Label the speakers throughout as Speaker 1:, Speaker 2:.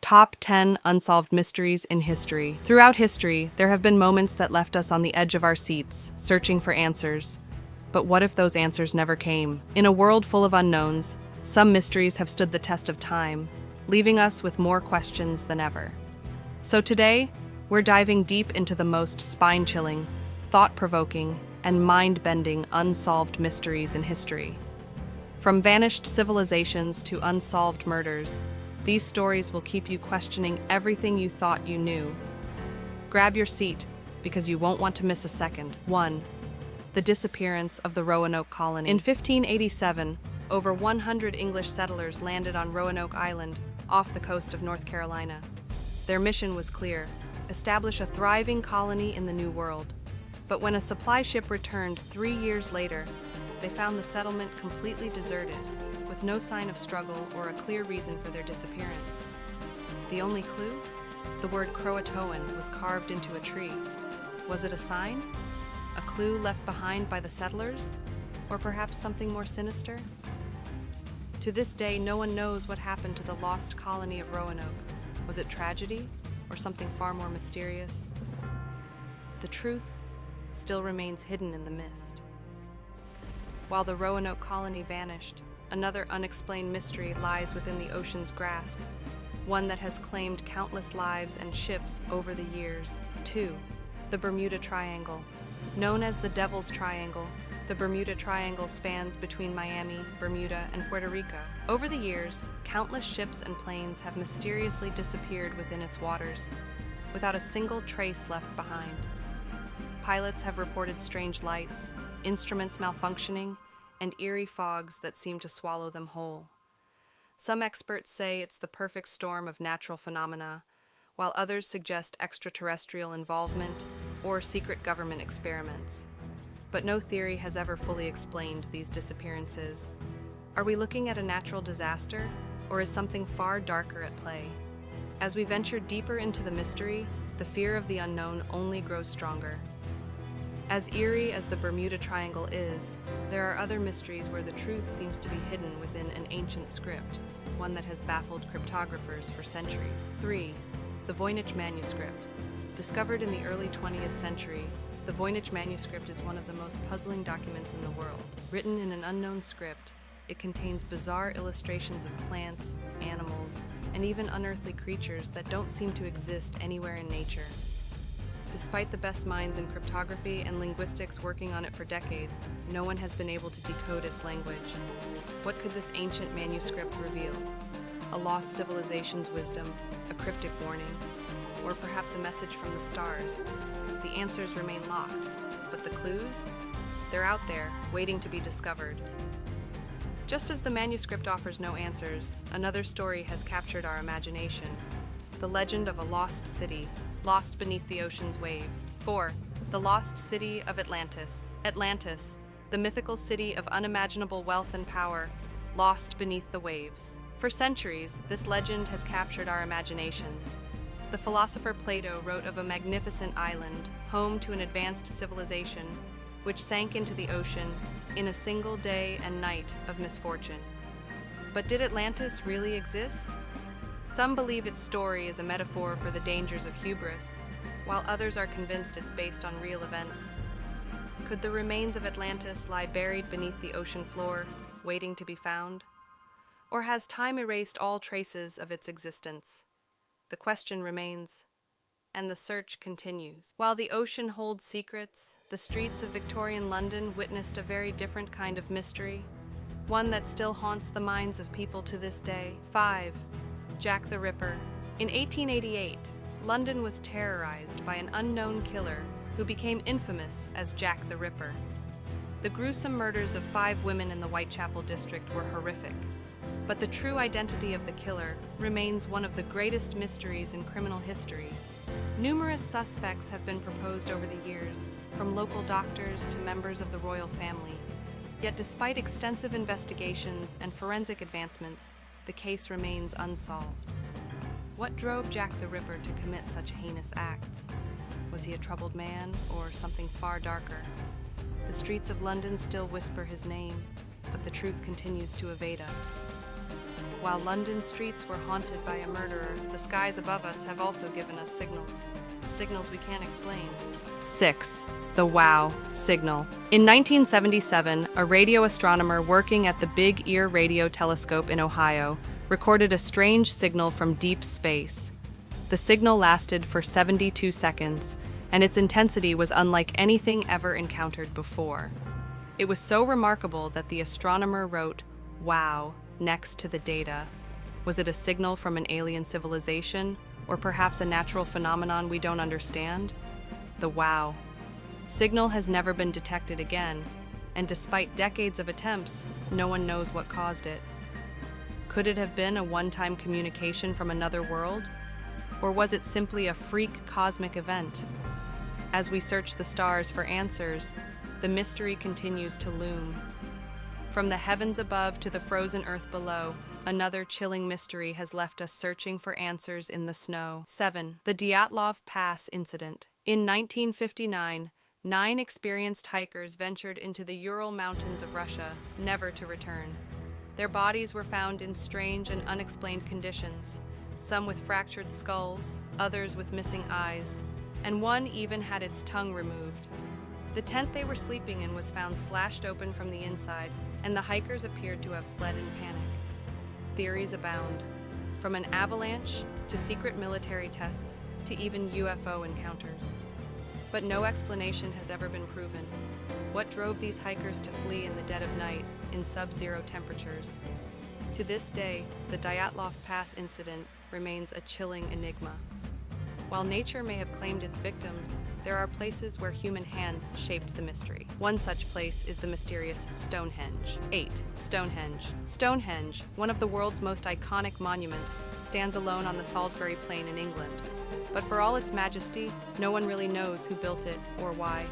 Speaker 1: Top 10 Unsolved Mysteries in History. Throughout history, there have been moments that left us on the edge of our seats, searching for answers. But what if those answers never came? In a world full of unknowns, some mysteries have stood the test of time, leaving us with more questions than ever. So today, we're diving deep into the most spine-chilling, thought-provoking, and mind-bending unsolved mysteries in history. From vanished civilizations to unsolved murders, these stories will keep you questioning everything you thought you knew. Grab your seat, because you won't want to miss a second. 1. The disappearance of the Roanoke colony. In 1587, over 100 English settlers landed on Roanoke Island, off the coast of North Carolina. Their mission was clear: establish a thriving colony in the New World. But when a supply ship returned 3 years later, they found the settlement completely deserted, with no sign of struggle or a clear reason for their disappearance. The only clue? The word Croatoan was carved into a tree. Was it a sign? A clue left behind by the settlers? Or perhaps something more sinister? To this day, no one knows what happened to the lost colony of Roanoke. Was it tragedy, or something far more mysterious? The truth still remains hidden in the mist. While the Roanoke colony vanished, another unexplained mystery lies within the ocean's grasp, one that has claimed countless lives and ships over the years. 2. The Bermuda Triangle. Known as the Devil's Triangle, the Bermuda Triangle spans between Miami, Bermuda, and Puerto Rico. Over the years, countless ships and planes have mysteriously disappeared within its waters, without a single trace left behind. Pilots have reported strange lights, instruments malfunctioning, and eerie fogs that seem to swallow them whole. Some experts say it's the perfect storm of natural phenomena, while others suggest extraterrestrial involvement or secret government experiments. But no theory has ever fully explained these disappearances. Are we looking at a natural disaster, or is something far darker at play? As we venture deeper into the mystery, the fear of the unknown only grows stronger. As eerie as the Bermuda Triangle is, there are other mysteries where the truth seems to be hidden within an ancient script, one that has baffled cryptographers for centuries. 3. The Voynich Manuscript. Discovered in the early 20th century, the Voynich Manuscript is one of the most puzzling documents in the world. Written in an unknown script, it contains bizarre illustrations of plants, animals, and even unearthly creatures that don't seem to exist anywhere in nature. Despite the best minds in cryptography and linguistics working on it for decades, no one has been able to decode its language. What could this ancient manuscript reveal? A lost civilization's wisdom, a cryptic warning, or perhaps a message from the stars? The answers remain locked, but the clues? They're out there, waiting to be discovered. Just as the manuscript offers no answers, another story has captured our imagination: the legend of a lost city, lost beneath the ocean's waves. 4. The Lost City of Atlantis. Atlantis, the mythical city of unimaginable wealth and power, lost beneath the waves. For centuries, this legend has captured our imaginations. The philosopher Plato wrote of a magnificent island, home to an advanced civilization, which sank into the ocean in a single day and night of misfortune. But did Atlantis really exist? Some believe its story is a metaphor for the dangers of hubris, while others are convinced it's based on real events. Could the remains of Atlantis lie buried beneath the ocean floor, waiting to be found? Or has time erased all traces of its existence? The question remains, and the search continues. While the ocean holds secrets, the streets of Victorian London witnessed a very different kind of mystery, one that still haunts the minds of people to this day. 5. Jack the Ripper. In 1888, London was terrorized by an unknown killer who became infamous as Jack the Ripper. The gruesome murders of 5 women in the Whitechapel district were horrific, but the true identity of the killer remains one of the greatest mysteries in criminal history. Numerous suspects have been proposed over the years, from local doctors to members of the royal family. Yet despite extensive investigations and forensic advancements, the case remains unsolved. What drove Jack the Ripper to commit such heinous acts? Was he a troubled man, or something far darker? The streets of London still whisper his name, but the truth continues to evade us. While London streets were haunted by a murderer, the skies above us have also given us signals. Signals we can't explain. 6. The WOW signal. In 1977, a radio astronomer working at the Big Ear Radio Telescope in Ohio recorded a strange signal from deep space. The signal lasted for 72 seconds, and its intensity was unlike anything ever encountered before. It was so remarkable that the astronomer wrote, "Wow," next to the data. Was it a signal from an alien civilization, or perhaps a natural phenomenon we don't understand? The WOW signal has never been detected again, and despite decades of attempts, no one knows what caused it. Could it have been a one-time communication from another world? Or was it simply a freak cosmic event? As we search the stars for answers, the mystery continues to loom. From the heavens above to the frozen earth below, another chilling mystery has left us searching for answers in the snow. 7. The Dyatlov Pass Incident. In 1959, 9 experienced hikers ventured into the Ural Mountains of Russia, never to return. Their bodies were found in strange and unexplained conditions, some with fractured skulls, others with missing eyes, and one even had its tongue removed. The tent they were sleeping in was found slashed open from the inside, and the hikers appeared to have fled in panic. Theories abound, from an avalanche to secret military tests to even UFO encounters. But no explanation has ever been proven. What drove these hikers to flee in the dead of night in sub-zero temperatures? To this day, the Dyatlov Pass incident remains a chilling enigma. While nature may have claimed its victims, there are places where human hands shaped the mystery. One such place is the mysterious Stonehenge. 8. Stonehenge. Stonehenge, one of the world's most iconic monuments, stands alone on the Salisbury Plain in England. But for all its majesty, no one really knows who built it or why.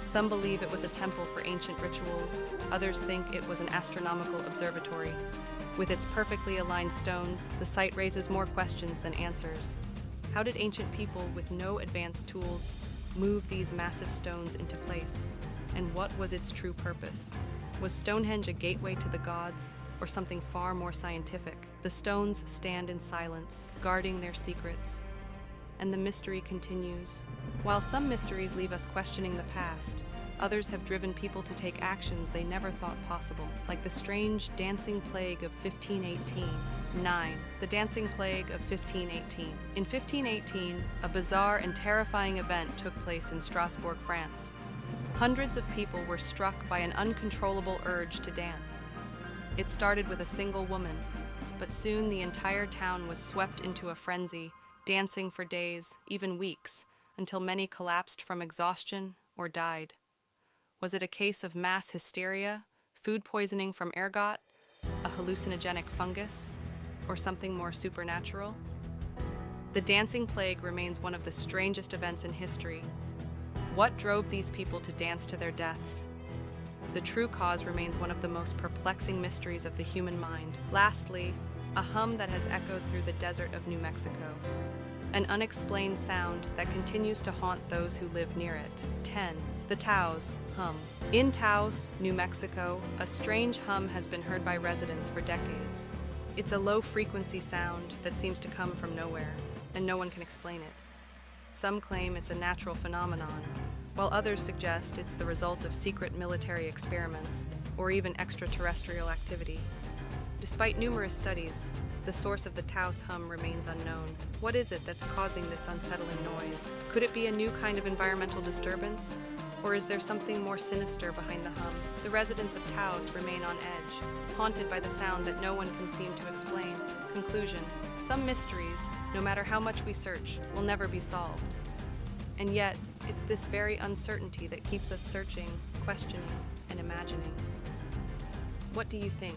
Speaker 1: Some believe it was a temple for ancient rituals, others think it was an astronomical observatory. With its perfectly aligned stones, the site raises more questions than answers. How did ancient people with no advanced tools move these massive stones into place? And what was its true purpose? Was Stonehenge a gateway to the gods, or something far more scientific? The stones stand in silence, guarding their secrets. And the mystery continues. While some mysteries leave us questioning the past, others have driven people to take actions they never thought possible, like the strange dancing plague of 1518. 9. The Dancing Plague of 1518. In 1518, a bizarre and terrifying event took place in Strasbourg, France. Hundreds of people were struck by an uncontrollable urge to dance. It started with a single woman, but soon the entire town was swept into a frenzy, dancing for days, even weeks, until many collapsed from exhaustion or died. Was it a case of mass hysteria, food poisoning from ergot, a hallucinogenic fungus, or something more supernatural? The Dancing Plague remains one of the strangest events in history. What drove these people to dance to their deaths? The true cause remains one of the most perplexing mysteries of the human mind. Lastly, a hum that has echoed through the desert of New Mexico. An unexplained sound that continues to haunt those who live near it. 10. The Taos hum. In Taos, New Mexico, a strange hum has been heard by residents for decades. It's a low-frequency sound that seems to come from nowhere, and no one can explain it. Some claim it's a natural phenomenon, while others suggest it's the result of secret military experiments or even extraterrestrial activity. Despite numerous studies, the source of the Taos hum remains unknown. What is it that's causing this unsettling noise? Could it be a new kind of environmental disturbance? Or is there something more sinister behind the hum? The residents of Taos remain on edge, haunted by the sound that no one can seem to explain. Conclusion: some mysteries, no matter how much we search, will never be solved. And yet, it's this very uncertainty that keeps us searching, questioning, and imagining. What do you think?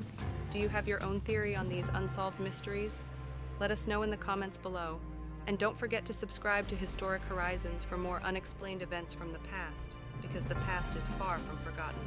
Speaker 1: Do you have your own theory on these unsolved mysteries? Let us know in the comments below. And don't forget to subscribe to Historic Horizons for more unexplained events from the past, because the past is far from forgotten.